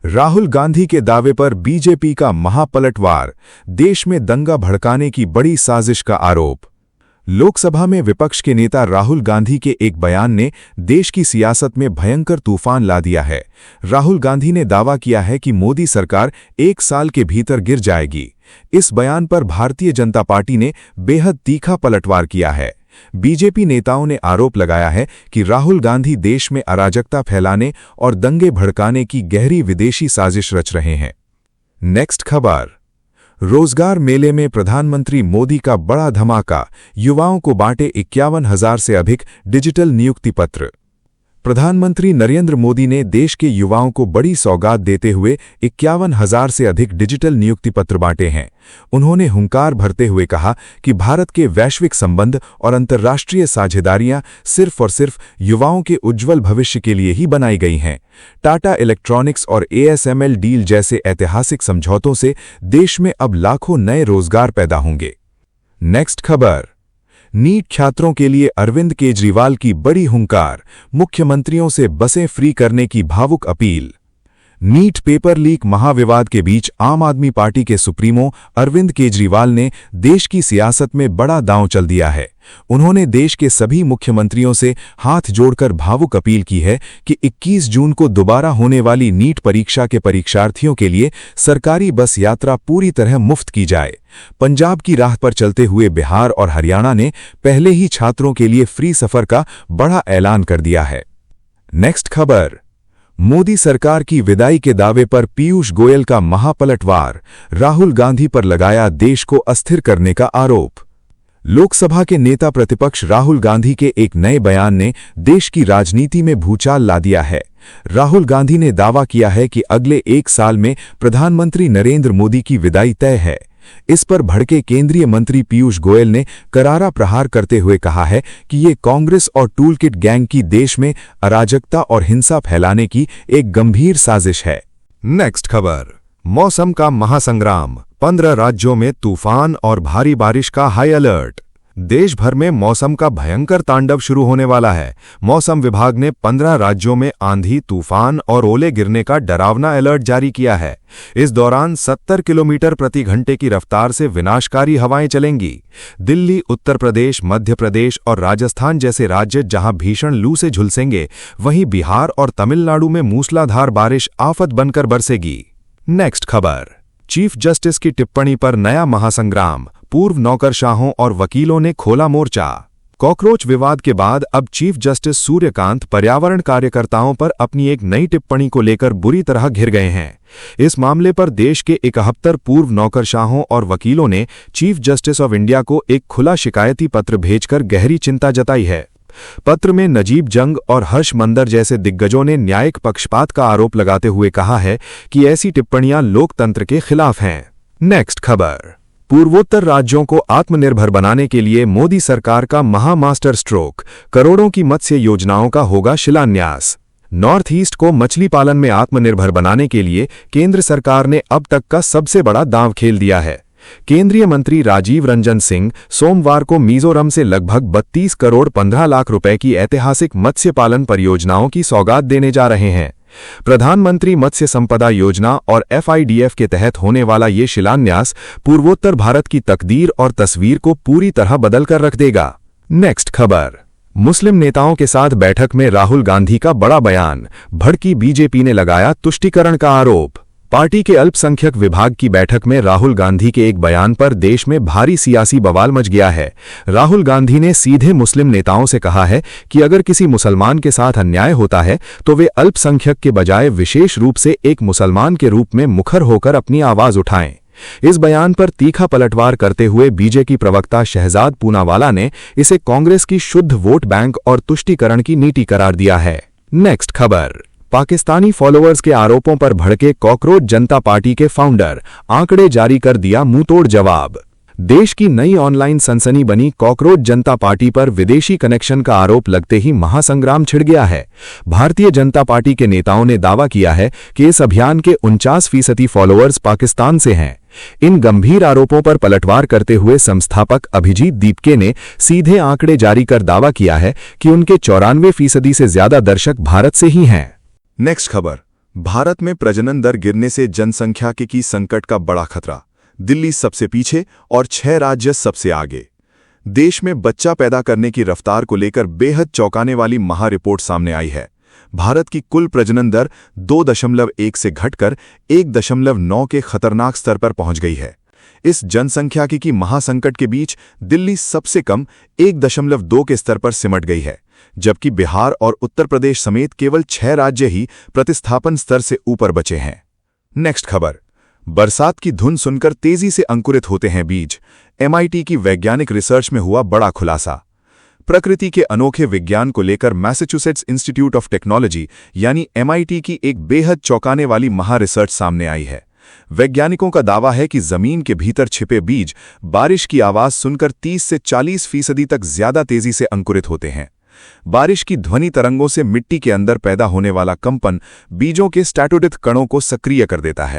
राहुल गांधी के दावे पर बीजेपी का महापलटवार, देश में दंगा भड़काने की बड़ी साजिश का आरोप। लोकसभा में विपक्ष के नेता राहुल गांधी के एक बयान ने देश की सियासत में भयंकर तूफान ला दिया है। राहुल गांधी ने दावा किया है कि मोदी सरकार 1 साल के भीतर गिर जाएगी। इस बयान पर भारतीय जनता पार्टी ने बेहद तीखा पलटवार किया है। बीजेपी नेताओं ने आरोप लगाया है कि राहुल गांधी देश में अराजकता फैलाने और दंगे भड़काने की गहरी विदेशी साजिश रच रहे हैं। नेक्स्ट खबर। रोजगार मेले में प्रधानमंत्री मोदी का बड़ा धमाका, युवाओं को बांटे 51,000 से अधिक डिजिटल नियुक्ति पत्र। प्रधानमंत्री नरेंद्र मोदी ने देश के युवाओं को बड़ी सौगात देते हुए 51,000 से अधिक डिजिटल नियुक्ति पत्र बांटे हैं। उन्होंने हुंकार भरते हुए कहा कि भारत के वैश्विक संबंध और अंतर्राष्ट्रीय साझेदारियां सिर्फ और सिर्फ युवाओं के उज्जवल भविष्य के लिए ही बनाई गई हैं। टाटा इलेक्ट्रॉनिक्स और ASML डील जैसे ऐतिहासिक समझौतों से देश में अब लाखों नए रोजगार पैदा होंगे। नेक्स्ट खबर। नीट छात्रों के लिए अरविंद केजरीवाल की बड़ी हुंकार, मुख्यमंत्रियों से बसें फ्री करने की भावुक अपील। नीट पेपर लीक महाविवाद के बीच आम आदमी पार्टी के सुप्रीमो अरविंद केजरीवाल ने देश की सियासत में बड़ा दांव चल दिया है। उन्होंने देश के सभी मुख्यमंत्रियों से हाथ जोड़कर भावुक अपील की है कि 21 जून को दोबारा होने वाली नीट परीक्षा के परीक्षार्थियों के लिए सरकारी बस यात्रा पूरी तरह मुफ्त की जाए। पंजाब की राह पर चलते हुए बिहार और हरियाणा ने पहले ही छात्रों के लिए फ्री सफर का बड़ा ऐलान कर दिया है। नेक्स्ट खबर। मोदी सरकार की विदाई के दावे पर पीयूष गोयल का महापलटवार, राहुल गांधी पर लगाया देश को अस्थिर करने का आरोप। लोकसभा के नेता प्रतिपक्ष राहुल गांधी के एक नए बयान ने देश की राजनीति में भूचाल ला दिया है। राहुल गांधी ने दावा किया है कि अगले 1 साल में प्रधानमंत्री नरेंद्र मोदी की विदाई तय है। इस पर भड़के केंद्रीय मंत्री पीयूष गोयल ने करारा प्रहार करते हुए कहा है कि ये कांग्रेस और टूलकिट गैंग की देश में अराजकता और हिंसा फैलाने की एक गंभीर साजिश है। नेक्स्ट खबर। मौसम का महासंग्राम, 15 राज्यों में तूफान और भारी बारिश का हाई अलर्ट। देश भर में मौसम का भयंकर तांडव शुरू होने वाला है। मौसम विभाग ने 15 राज्यों में आंधी, तूफान और ओले गिरने का डरावना अलर्ट जारी किया है। इस दौरान 70 किलोमीटर प्रति घंटे की रफ्तार से विनाशकारी हवाएं चलेंगी। दिल्ली, उत्तर प्रदेश, मध्य प्रदेश और राजस्थान जैसे राज्य जहां भीषण लू से झुलसेंगे, वहीं बिहार और तमिलनाडु में मूसलाधार बारिश आफत बनकर बरसेगी। नेक्स्ट खबर। चीफ जस्टिस की टिप्पणी पर नया महासंग्राम, पूर्व नौकरशाहों और वकीलों ने खोला मोर्चा। कॉकरोच विवाद के बाद अब चीफ जस्टिस सूर्यकांत पर्यावरण कार्यकर्ताओं पर अपनी एक नई टिप्पणी को लेकर बुरी तरह घिर गए हैं। इस मामले पर देश के 71 पूर्व नौकरशाहों और वकीलों ने चीफ जस्टिस ऑफ इंडिया को एक खुला शिकायती पत्र भेजकर गहरी चिंता जताई है। पत्र में नजीब जंग और हर्ष मंदर जैसे दिग्गजों ने न्यायिक पक्षपात का आरोप लगाते हुए कहा है कि ऐसी टिप्पणियां लोकतंत्र के खिलाफ हैं। नेक्स्ट खबर। पूर्वोत्तर राज्यों को आत्मनिर्भर बनाने के लिए मोदी सरकार का महामास्टर स्ट्रोक, करोड़ों की मत्स्य योजनाओं का होगा शिलान्यास। नॉर्थ ईस्ट को मछली पालन में आत्मनिर्भर बनाने के लिए केंद्र सरकार ने अब तक का सबसे बड़ा दांव खेल दिया है। केंद्रीय मंत्री राजीव रंजन सिंह सोमवार को मिजोरम से लगभग 32 करोड़ 15 लाख रुपए की ऐतिहासिक मत्स्य पालन परियोजनाओं की सौगात देने जा रहे हैं। प्रधानमंत्री मत्स्य संपदा योजना और FIDF के तहत होने वाला ये शिलान्यास पूर्वोत्तर भारत की तकदीर और तस्वीर को पूरी तरह बदल कर रख देगा। नेक्स्ट खबर। मुस्लिम नेताओं के साथ बैठक में राहुल गांधी का बड़ा बयान, भड़की बीजेपी ने लगाया तुष्टीकरण का आरोप। पार्टी के अल्पसंख्यक विभाग की बैठक में राहुल गांधी के एक बयान पर देश में भारी सियासी बवाल मच गया है। राहुल गांधी ने सीधे मुस्लिम नेताओं से कहा है कि अगर किसी मुसलमान के साथ अन्याय होता है तो वे अल्पसंख्यक के बजाय विशेष रूप से एक मुसलमान के रूप में मुखर होकर अपनी आवाज उठाएं। इस बयान पर तीखा पलटवार करते हुए बीजेपी प्रवक्ता शहजाद पूनावाला ने इसे कांग्रेस की शुद्ध वोट बैंक और तुष्टीकरण की नीति करार दिया है। नेक्स्ट खबर। पाकिस्तानी फॉलोअर्स के आरोपों पर भड़के कॉकरोच जनता पार्टी के फाउंडर, आंकड़े जारी कर दिया मुंहतोड़ जवाब। देश की नई ऑनलाइन सनसनी बनी कॉकरोच जनता पार्टी पर विदेशी कनेक्शन का आरोप लगते ही महासंग्राम छिड़ गया है। भारतीय जनता पार्टी के नेताओं ने दावा किया है कि इस अभियान के 49% फॉलोअर्स पाकिस्तान से हैं। इन गंभीर आरोपों पर पलटवार करते हुए संस्थापक अभिजीत दीपके ने सीधे आंकड़े जारी कर दावा किया है कि उनके 94% से ज्यादा दर्शक भारत से ही हैं। नेक्स्ट खबर। भारत में प्रजनन दर गिरने से जनसंख्या की संकट का बड़ा खतरा। दिल्ली सबसे पीछे और 6 राज्य सबसे आगे। देश में बच्चा पैदा करने की रफ्तार को लेकर बेहद चौंकाने वाली महारिपोर्ट सामने आई है। भारत की कुल प्रजनन दर 2.1 से घटकर 1.9 के खतरनाक स्तर पर पहुंच गई है। इस जनसंख्या की महासंकट के बीच दिल्ली सबसे कम 1.2 के स्तर पर सिमट गई है, जबकि बिहार और उत्तर प्रदेश समेत केवल 6 राज्य ही प्रतिस्थापन स्तर से ऊपर बचे हैं। नेक्स्ट खबर। बरसात की धुन सुनकर तेजी से अंकुरित होते हैं बीज। MIT की वैज्ञानिक रिसर्च में हुआ बड़ा खुलासा। प्रकृति के अनोखे विज्ञान को लेकर मैसाचुसेट्स इंस्टीट्यूट ऑफ टेक्नोलॉजी यानी MIT की एक बेहद चौंकाने वाली महारिसर्च सामने आई है। वैज्ञानिकों का दावा है कि जमीन के भीतर छिपे बीज बारिश की आवाज सुनकर 30 से 40% तक ज्यादा तेजी से अंकुरित होते हैं। बारिश की ध्वनि तरंगों से मिट्टी के अंदर पैदा होने वाला कंपन बीजों के स्टैटोडिथ कणों को सक्रिय कर देता है।